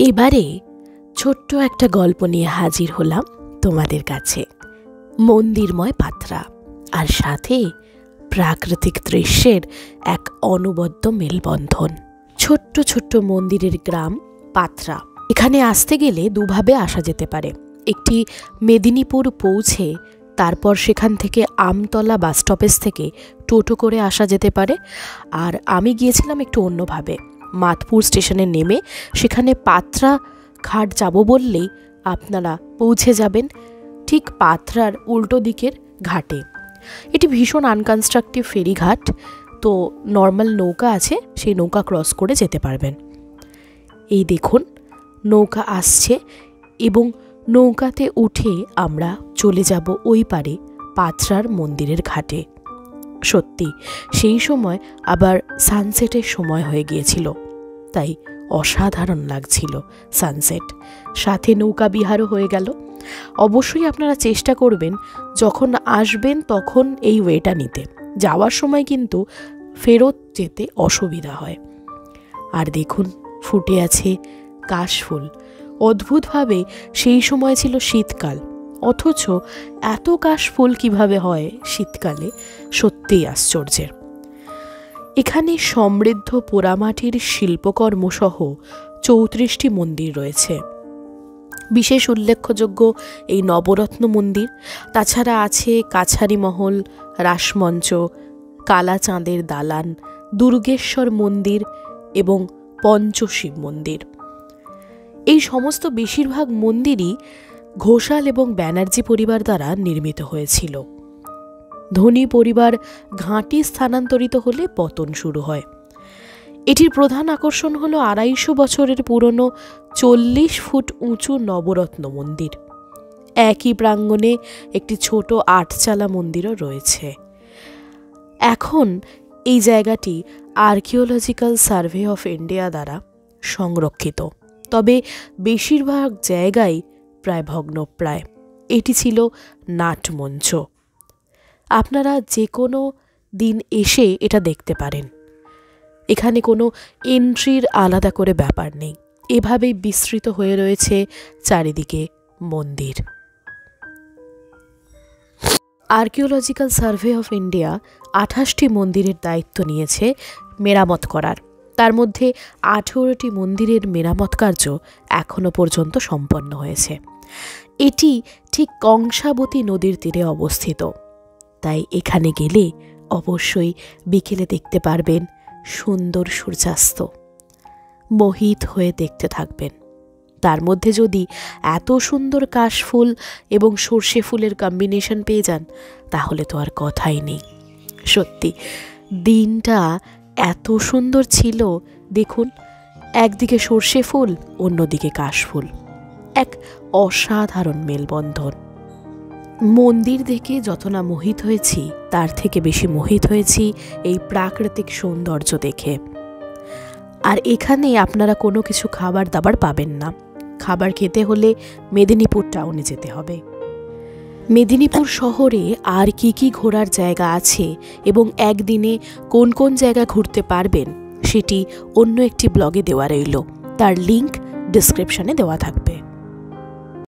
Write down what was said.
এবারে ছোট্ট একটা গল্প নিয়ে হাজির হলাম তোমাদের কাছে। মন্দিরময় পাত্রা আর সাথে প্রাকৃতিক দৃশ্যের এক অনবদ্য মেলবন্ধন। ছোট্ট ছোট্ট মন্দিরের গ্রাম পাত্রা। এখানে আসতে গেলে দুভাবে আসা যেতে পারে। একটি মেদিনীপুর পৌঁছে তারপর সেখান থেকে আমতলা বাস স্টপেজ থেকে টোটো করে আসা যেতে পারে। আর আমি গিয়েছিলাম একটু অন্যভাবে। মাতপুর স্টেশনে নেমে সেখানে পাত্রা ঘাট যাব বললেই আপনারা পৌঁছে যাবেন ঠিক পাত্রার উল্টো দিকের ঘাটে। এটি ভীষণ আনকনস্ট্রাকটিভ ফেরিঘাট, তো নর্মাল নৌকা আছে, সেই নৌকা ক্রস করে যেতে পারবেন। এই দেখুন নৌকা আসছে এবং নৌকাতে উঠে আমরা চলে যাব ওই পারে পাত্রার মন্দিরের ঘাটে। সত্যি সেই সময় আবার সানসেটের সময় হয়ে গিয়েছিল, তাই অসাধারণ লাগছিল সানসেট। সাথে নৌকা বিহারও হয়ে গেল। অবশ্যই আপনারা চেষ্টা করবেন যখন আসবেন তখন এই ওয়েটা নিতে। যাওয়ার সময় কিন্তু ফেরত যেতে অসুবিধা হয়। আর দেখুন ফুটে আছে কাশফুল। অদ্ভুতভাবে সেই সময় ছিল শীতকাল, অথচ এত কাশফুল কিভাবে হয় শীতকালে, সত্যিই আশ্চর্যের। এখানে সমৃদ্ধ পোড়ামাটির শিল্পকর্মসহ 34টি মন্দির রয়েছে। বিশেষ উল্লেখযোগ্য এই নবরত্ন মন্দির। তাছাড়া আছে কাছারি মহল, রাসমঞ্চ, কালাচাঁদের দালান, দুর্গেশ্বর মন্দির এবং পঞ্চশিব মন্দির। এই সমস্ত বেশিরভাগ মন্দিরই ঘোষাল এবং ব্যানার্জি পরিবার দ্বারা নির্মিত হয়েছিল। ধনী পরিবার ঘাঁটি স্থানান্তরিত হলে পতন শুরু হয়। এটির প্রধান আকর্ষণ হল 250 বছরের পুরনো 40 ফুট উঁচু নবরত্ন মন্দির। একই প্রাঙ্গণে একটি ছোট 8চালা মন্দিরও রয়েছে। এখন এই জায়গাটি আর্কিওলজিক্যাল সার্ভে অফ ইন্ডিয়া দ্বারা সংরক্ষিত, তবে বেশিরভাগ জায়গায় প্রায় ভগ্নপ্রায়। এটি ছিল নাটমঞ্চ। আপনারা যে কোনো দিন এসে এটা দেখতে পারেন। এখানে কোনো এন্ট্রির আলাদা করে ব্যাপার নেই, এভাবেই বিস্তৃত হয়ে রয়েছে চারিদিকে মন্দির। আর্কিওলজিক্যাল সার্ভে অফ ইন্ডিয়া 28টি মন্দিরের দায়িত্ব নিয়েছে মেরামত করার। তার মধ্যে 18টি মন্দিরের মেরামত কার্য এখনও পর্যন্ত সম্পন্ন হয়েছে। এটি ঠিক কংসাবতী নদীর তীরে অবস্থিত, তাই এখানে গেলে অবশ্যই বিকেলে দেখতে পারবেন সুন্দর সূর্যাস্ত। মোহিত হয়ে দেখতে থাকবেন। তার মধ্যে যদি এত সুন্দর কাশফুল এবং সর্ষে ফুলের কম্বিনেশন পেয়ে যান তাহলে তো আর কথাই নেই। সত্যি দিনটা এত সুন্দর ছিল। দেখুন, একদিকে সর্ষে ফুল, অন্যদিকে কাশফুল, এক অসাধারণ মেলবন্ধন। মন্দির দেখে যত না মোহিত হয়েছি, তার থেকে বেশি মোহিত হয়েছি এই প্রাকৃতিক সৌন্দর্য দেখে। আর এখানে আপনারা কোনো কিছু খাবার দাবার পাবেন না। খাবার খেতে হলে মেদিনীপুর টাউনে যেতে হবে। মেদিনীপুর শহরে আর কি কি ঘোরার জায়গা আছে এবং একদিনে কোন কোন জায়গা ঘুরতে পারবেন সেটি অন্য একটি ব্লগে দেওয়া রইল। তার লিংক ডেসক্রিপশনে দেওয়া থাকবে।